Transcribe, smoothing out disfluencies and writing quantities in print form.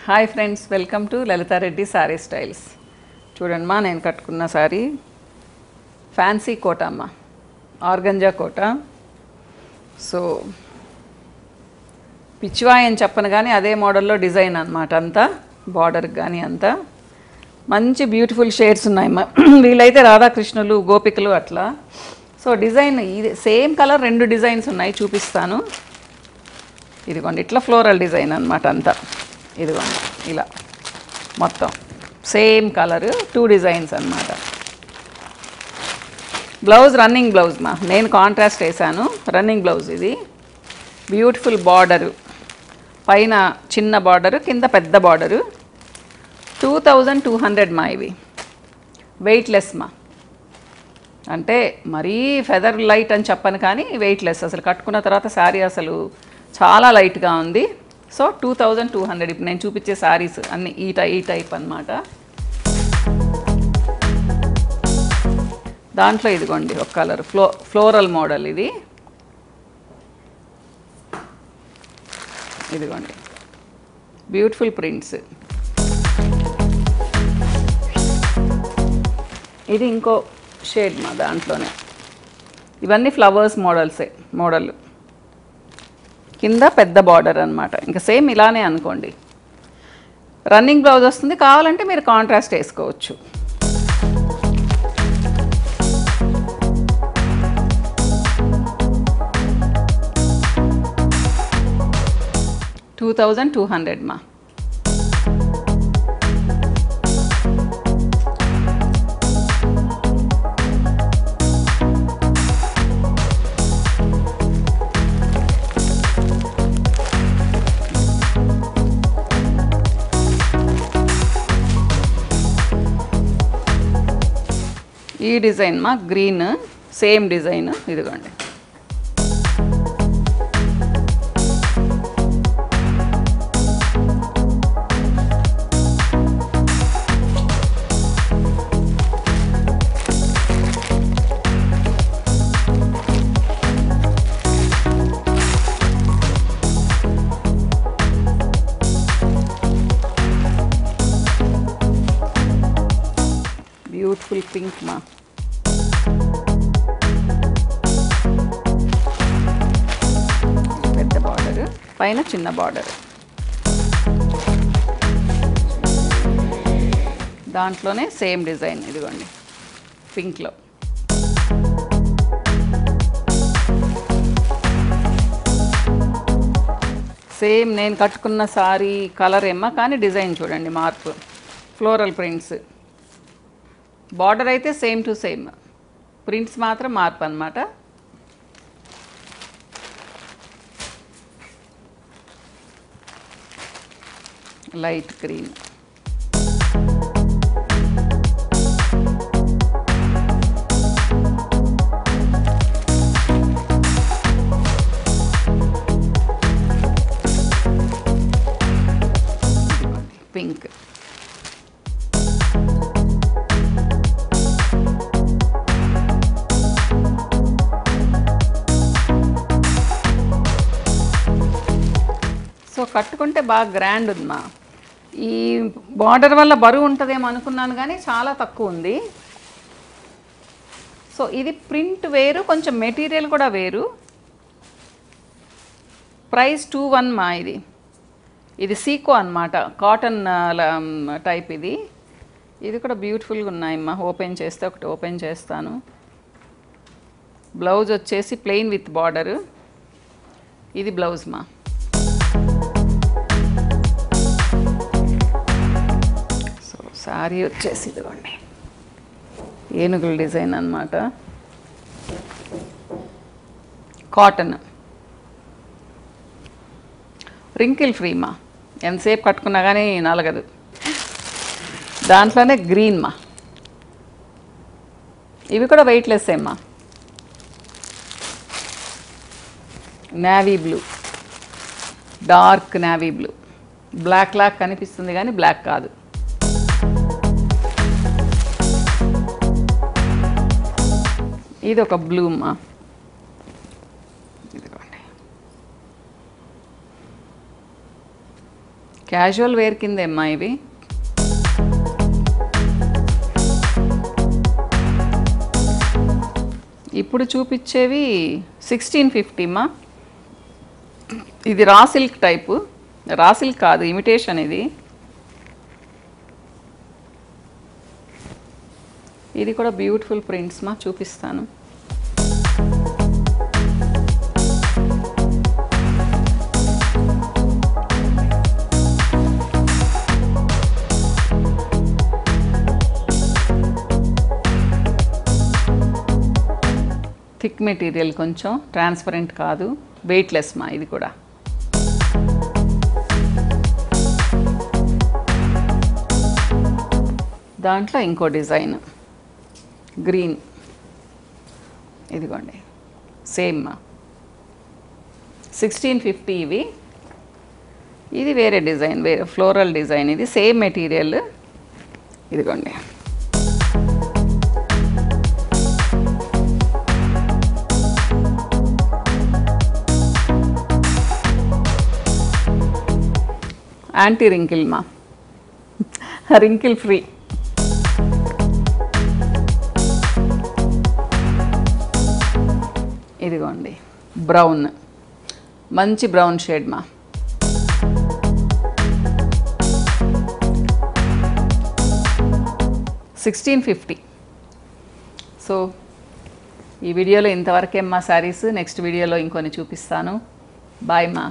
Hi friends, welcome to Lalitha Reddy sorry styles. చూడండి మా, నేను కట్టుకున్న సారీ ఫ్యాన్సీ కోట అమ్మ, ఆర్గంజా కోట. సో పిచ్చివాయి అని చెప్పను కానీ అదే మోడల్లో డిజైన్ అనమాట. అంతా బార్డర్కి కానీ అంతా మంచి బ్యూటిఫుల్ షేడ్స్ ఉన్నాయి. వీళ్ళైతే రాధాకృష్ణులు, గోపికలు అట్లా. సో డిజైన్ ఇది సేమ్ కలర్, రెండు డిజైన్స్ ఉన్నాయి, చూపిస్తాను. ఇదిగోండి, ఇట్లా ఫ్లోరల్ డిజైన్ అనమాట అంతా. ఇదిగోండి ఇలా మొత్తం సేమ్ కలర్, 2 డిజైన్స్ అనమాట. బ్లౌజ్ రన్నింగ్ బ్లౌజ్ మా, నేను కాంట్రాస్ట్ వేసాను. రన్నింగ్ బ్లౌజ్ ఇది. బ్యూటిఫుల్ బార్డరు, పైన చిన్న బార్డరు, కింద పెద్ద బార్డరు. 2200 మా. ఇవి వెయిట్లెస్ మా, అంటే మరీ ఫెదర్ లైట్ అని చెప్పను కానీ వెయిట్లెస్. అసలు కట్టుకున్న తర్వాత శారీ అసలు చాలా లైట్గా ఉంది. సో 2200. ఇప్పుడు నేను చూపించే శారీస్ అన్నీ ఈ టైప్ అన్నమాట. దాంట్లో ఇదిగోండి ఒక కలర్ ఫ్లోరల్ మోడల్. ఇది ఇదిగోండి బ్యూటిఫుల్ ప్రింట్స్. ఇది ఇంకో షేడ్ మా దాంట్లోనే. ఇవన్నీ ఫ్లవర్స్ మోడల్. కింద పెద్ద బార్డర్ అనమాట. ఇంకా సేమ్ ఇలానే అనుకోండి. రన్నింగ్ బ్లౌజ్ వస్తుంది, కావాలంటే మీరు కాంట్రాస్ట్ వేసుకోవచ్చు. $2200 మా. ఈ డిజైన్ మా, గ్రీన్ సేమ్ డిజైన్. ఇదిగోండి బ్యూటిఫుల్ పింక్ మా. పెద్ద బార్డర్, పైన చిన్న బార్డర్. దాంట్లోనే సేమ్ డిజైన్. ఇదిగోండి పింక్లో. సేమ్ నేను కట్టుకున్న సారీ కలర్ ఏమో, కానీ డిజైన్ చూడండి మార్పు. Floral prints. బార్డర్ అయితే సేమ్ టు సేమ్, ప్రింట్స్ మాత్రం మార్పు అన్నమాట. Light green. పింక్. సో కట్టుకుంటే బాగా గ్రాండ్ ఉందమ్మా. ఈ బార్డర్ వల్ల బరువు ఉంటుందేమో అనుకున్నాను కానీ చాలా తక్కువ ఉంది. సో ఇది ప్రింట్ వేరు, కొంచెం మెటీరియల్ కూడా వేరు. ప్రైస్ 21 మా. ఇది సీకో అన్నమాట, కాటన్ టైప్. ఇది కూడా బ్యూటిఫుల్గా ఉన్నాయమ్మా. ఓపెన్ చేస్తే ఒకటి ఓపెన్ చేస్తాను. బ్లౌజ్ వచ్చేసి ప్లెయిన్ విత్ బార్డరు. ఇది బ్లౌజ్ మా. శారీ వచ్చేసి ఇదిగోండి ఏనుగుల డిజైన్ అన్నమాట. కాటన్, రింకిల్ ఫ్రీ మా. ఎంతసేపు కట్టుకున్నా కానీ నలగదు. దాంట్లోనే గ్రీన్ మా. ఇవి కూడా వెయిట్లెస్ ఏమ్మా. Navy blue, dark navy blue. Black లాక్ కనిపిస్తుంది కానీ బ్లాక్ కాదు. ఇది ఒక బ్లూ మా. ఇదిగోండి క్యాజువల్ వేర్ కిందేమ్మా ఇవి. ఇప్పుడు చూపించేవి 1650 మా. ఇది raw silk type, raw silk కాదు, ఇమిటేషన్ ఇది. ఇది కూడా బ్యూటిఫుల్ ప్రింట్స్ మా, చూపిస్తాను. థిక్ మెటీరియల్, కొంచెం ట్రాన్స్పరెంట్ కాదు, వెయిట్లెస్ మా ఇది కూడా. దాంట్లో ఇంకో డిజైన్ గ్రీన్, ఇదిగోండి సేమ్ మా. 1650 ఇవి. ఇది వేరే డిజైన్, వేరే ఫ్లోరల్ డిజైన్, ఇది సేమ్ మెటీరియల్. ఇదిగోండి యాంటీ రింకిల్ మా, రింకిల్ ఫ్రీ. ఇదిగోండి బ్రౌన్, మంచి బ్రౌన్ షేడ్ మా. $1650. సో ఈ వీడియోలో ఇంతవరకే మా శారీస్. నెక్స్ట్ వీడియోలో ఇంకొన్ని చూపిస్తాను. బాయ్ మా.